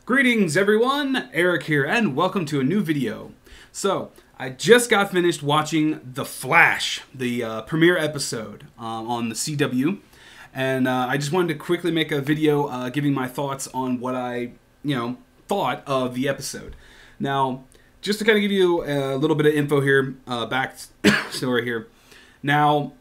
Greetings everyone, Eric here, and welcome to a new video. So, I just got finished watching The Flash, the premiere episode on the CW, and I just wanted to quickly make a video giving my thoughts on what I, thought of the episode. Now, just to kind of give you a little bit of info here, back story here. Now,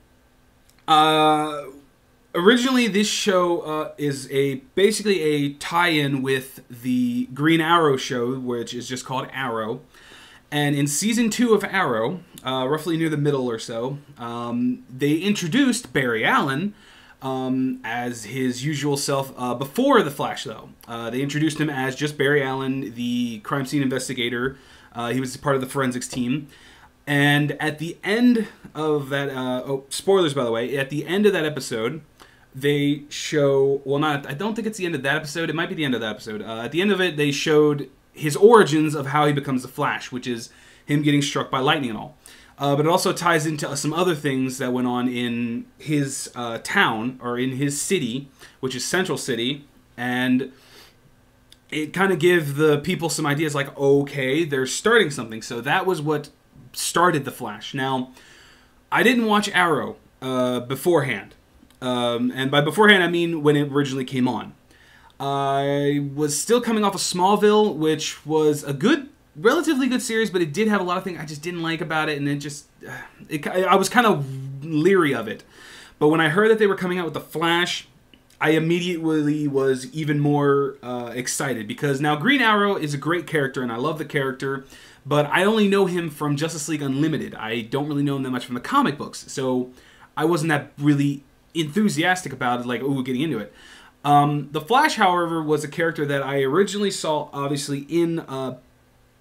originally, this show is basically a tie-in with the Green Arrow show, which is just called Arrow. And in season 2 of Arrow, roughly near the middle or so, they introduced Barry Allen as his usual self before The Flash, though. They introduced him as just Barry Allen, the crime scene investigator. He was part of the forensics team. And at the end of that, spoilers by the way, at the end of that episode, they show, I don't think it's the end of that episode, it might be the end of that episode. At the end of it, they showed his origins of how he becomes the Flash, which is him getting struck by lightning and all. But it also ties into some other things that went on in his town, or in his city, which is Central City, and it kind of gives the people some ideas like, okay, they're starting something. So that was what started The Flash. Now, I didn't watch Arrow beforehand. And by beforehand, I mean when it originally came on. I was still coming off of Smallville, which was a relatively good series, but it did have a lot of things I just didn't like about it, and I was kind of leery of it. But when I heard that they were coming out with The Flash, I immediately was even more excited, because now Green Arrow is a great character, and I love the character, but I only know him from Justice League Unlimited. I don't really know him that much from the comic books, so I wasn't that really enthusiastic about it, like, ooh, getting into it. The Flash, however, was a character that I originally saw, obviously, in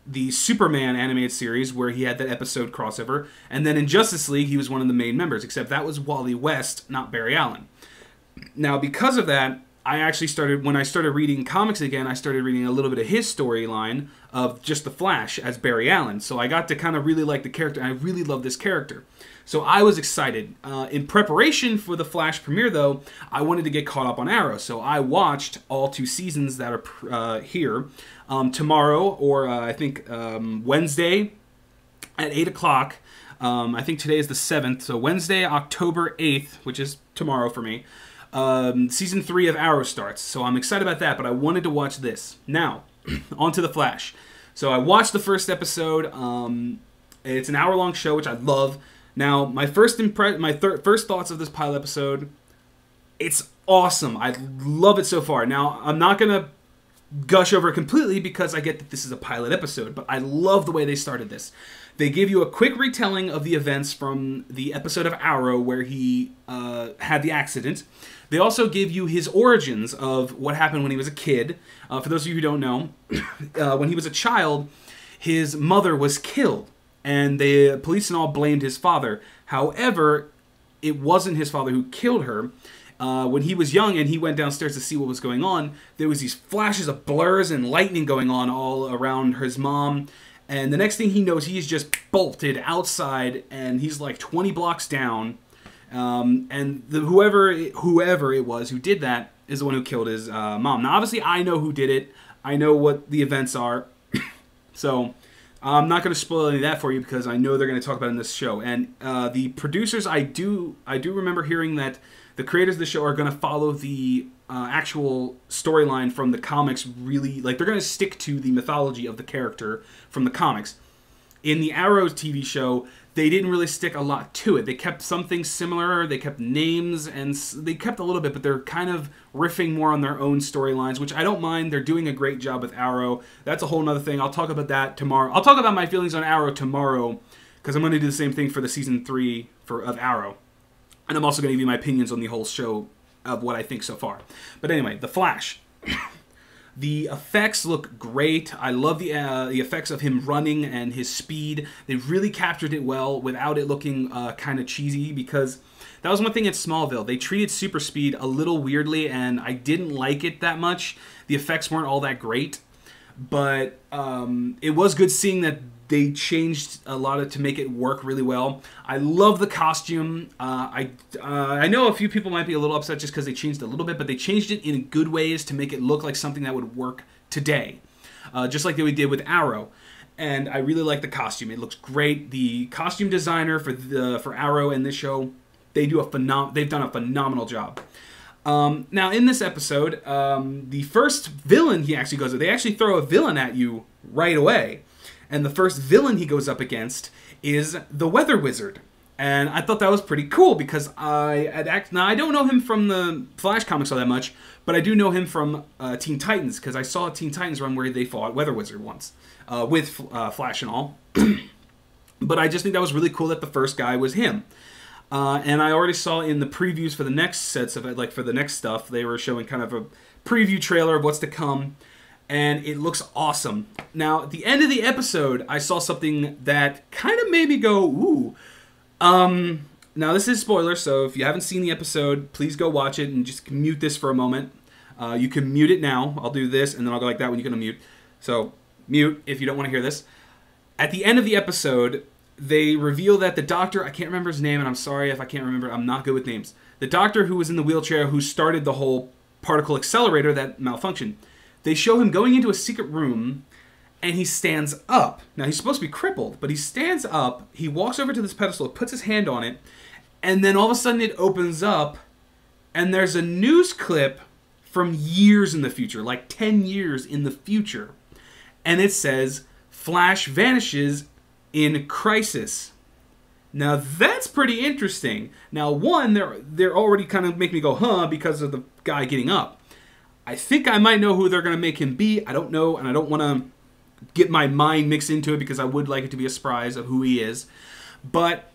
the Superman animated series, where he had that episode crossover, and then in Justice League, he was one of the main members, except that was Wally West, not Barry Allen. Now, because of that, I actually started, when I started reading comics again, I started reading a little bit of his storyline of just the Flash as Barry Allen. So I got to kind of really like the character, and I really love this character. So I was excited. In preparation for the Flash premiere, though, I wanted to get caught up on Arrow. So I watched all 2 seasons that are here tomorrow, or I think Wednesday at 8 o'clock. I think today is the 7th, so Wednesday, October 8th, which is tomorrow for me. Season 3 of Arrow starts, so I'm excited about that, but I wanted to watch this. Now, on to The Flash. So I watched the first episode. It's an hour-long show, which I love. Now, my first thoughts of this pilot episode, it's awesome. I love it so far. Now, I'm not going to gush over it completely, because I get that this is a pilot episode, but I love the way they started this. They give you a quick retelling of the events from the episode of Arrow where he had the accident. They also give you his origins of what happened when he was a kid. For those of you who don't know, when he was a child, his mother was killed, and the police and all blamed his father. However, it wasn't his father who killed her. When he was young and he went downstairs to see what was going on, there was these flashes of blurs and lightning going on all around his mom. And the next thing he knows, he is just bolted outside, and he's like 20 blocks down. And whoever it was who did that is the one who killed his mom. Now, obviously, I know who did it. I know what the events are. So I'm not going to spoil any of that for you, because I know they're going to talk about it in this show. And the producers, I do remember hearing that the creators of the show are going to follow the actual storyline from the comics really, like, they're going to stick to the mythology of the character from the comics. In the Arrow TV show, they didn't really stick a lot to it. They kept something similar, they kept names, and they kept a little bit, but they're kind of riffing more on their own storylines, which I don't mind. They're doing a great job with Arrow. That's a whole nother thing. I'll talk about that tomorrow. I'll talk about my feelings on Arrow tomorrow, because I'm going to do the same thing for the season 3 of Arrow. And I'm also going to give you my opinions on the whole show of what I think so far. But anyway, The Flash. The effects look great. I love the effects of him running and his speed. They really captured it well without it looking kind of cheesy, because that was one thing at Smallville. They treated super speed a little weirdly, and I didn't like it that much. The effects weren't all that great, but it was good seeing that they changed a lot to make it work really well. I love the costume. I know a few people might be a little upset just because they changed it a little bit, but they changed it in good ways to make it look like something that would work today, just like we did with Arrow. And I really like the costume. It looks great. The costume designer for Arrow in this show, they've done a phenomenal job. Now, in this episode, the first villain he actually goes with, they actually throw a villain at you right away. And the first villain he goes up against is the Weather Wizard. And I thought that was pretty cool because now I don't know him from the Flash comics all that much, but I do know him from Teen Titans because I saw a Teen Titans run where they fought Weather Wizard once with Flash and all. But I just think that was really cool that the first guy was him. And I already saw in the previews for the next sets of it, like for the next stuff, they were showing kind of a preview trailer of what's to come, and it looks awesome. Now, at the end of the episode, I saw something that kind of made me go, ooh. Now, this is spoiler, so if you haven't seen the episode, please go watch it and just mute this for a moment. You can mute it now. I'll do this, and then I'll go like that when you can unmute. So, mute if you don't want to hear this. At the end of the episode, they reveal that the doctor, I can't remember his name, and I'm sorry if I can't remember, I'm not good with names. The doctor who was in the wheelchair who started the whole particle accelerator that malfunctioned, they show him going into a secret room, and he stands up. Now, he's supposed to be crippled, but he stands up, he walks over to this pedestal, puts his hand on it, and then all of a sudden it opens up, and there's a news clip from years in the future, like 10 years in the future, and it says, Flash vanishes in crisis. Now, that's pretty interesting. Now, one, they're already kind of making me go, huh, because of the guy getting up. I think I might know who they're going to make him be. I don't know, and I don't want to get my mind mixed into it because I would like it to be a surprise of who he is. But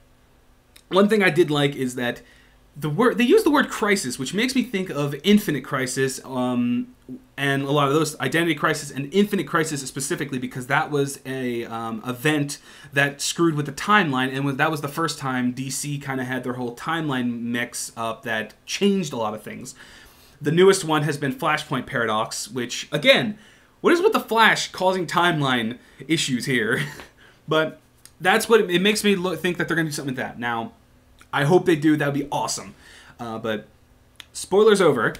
one thing I did like is that they use the word crisis, which makes me think of Infinite Crisis, and a lot of those, Identity Crisis and Infinite Crisis specifically, because that was a event that screwed with the timeline, and that was the first time DC kind of had their whole timeline mix up that changed a lot of things. The newest one has been Flashpoint Paradox, which, again, what is with the Flash causing timeline issues here? But that's what it makes me think that they're going to do something with that. Now, I hope they do. That would be awesome. But spoilers over.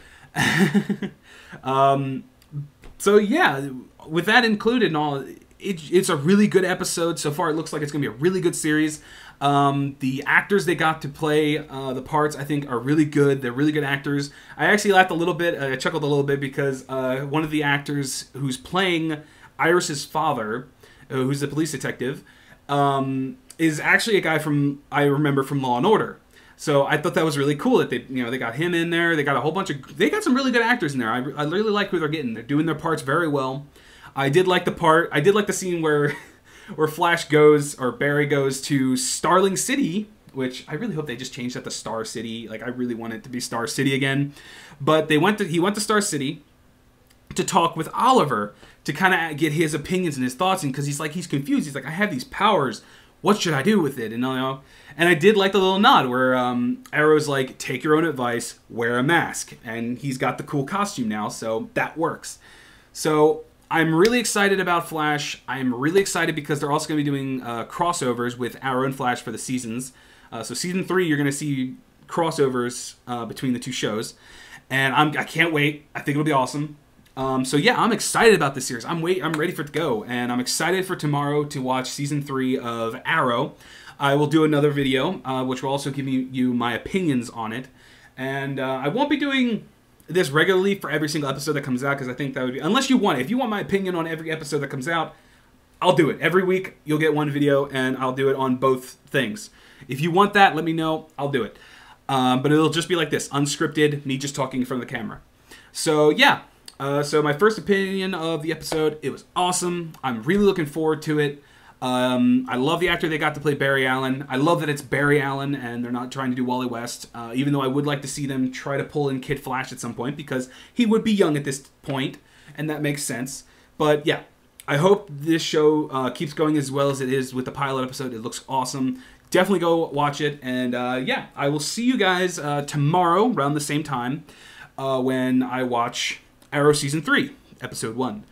So yeah, with that included and all, it's a really good episode. So far, it looks like it's going to be a really good series. The actors they got to play the parts, I think, are really good. They're really good actors. I actually laughed a little bit. I chuckled a little bit because one of the actors who's playing Iris's father, who's the police detective, is actually a guy I remember from Law and Order. So I thought that was really cool that they got him in there. They got a whole bunch of, they got some really good actors in there. I really like who they're getting. They're doing their parts very well. I did like the scene where Flash goes, or Barry goes to Starling City, which I really hope they just changed that to Star City. Like, I really want it to be Star City again. But he went to Star City to talk with Oliver to kind of get his opinions and his thoughts, and because he's confused. He's like, I have these powers. What should I do with it? And I did like the little nod where Arrow's like, take your own advice, wear a mask. And he's got the cool costume now, so that works. So I'm really excited about Flash. I'm really excited because they're also going to be doing crossovers with Arrow and Flash for the seasons. So season 3, you're going to see crossovers between the two shows. And I can't wait. I think it'll be awesome. So yeah, I'm excited about this series. I'm ready for it to go, and I'm excited for tomorrow to watch season 3 of Arrow. I will do another video, which will also give you my opinions on it, and I won't be doing this regularly for every single episode that comes out because I think that would be, unless you want it. If you want my opinion on every episode that comes out, I'll do it every week. You'll get one video, and I'll do it on both things. If you want that, let me know. I'll do it, but it'll just be like this, unscripted, me just talking in front of the camera. So yeah. So my first opinion of the episode, it was awesome. I'm really looking forward to it. I love the actor they got to play Barry Allen. I love that it's Barry Allen and they're not trying to do Wally West, even though I would like to see them try to pull in Kid Flash at some point because he would be young at this point, and that makes sense. But yeah, I hope this show keeps going as well as it is with the pilot episode. It looks awesome. Definitely go watch it. And yeah, I will see you guys tomorrow around the same time when I watch Arrow Season 3, Episode 1.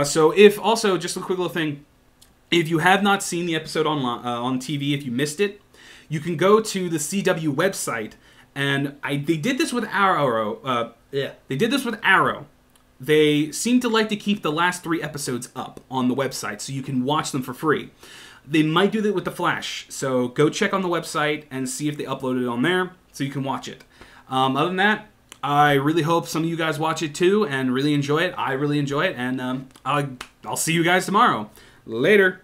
So if also, just a quick little thing, if you have not seen the episode on TV, if you missed it, you can go to the CW website, and they did this with Arrow. They did this with Arrow. they seem to like to keep the last 3 episodes up on the website so you can watch them for free. They might do that with The Flash, so go check on the website and see if they uploaded it on there so you can watch it. Other than that, I really hope some of you guys watch it too and really enjoy it. I really enjoy it, and I'll see you guys tomorrow. Later.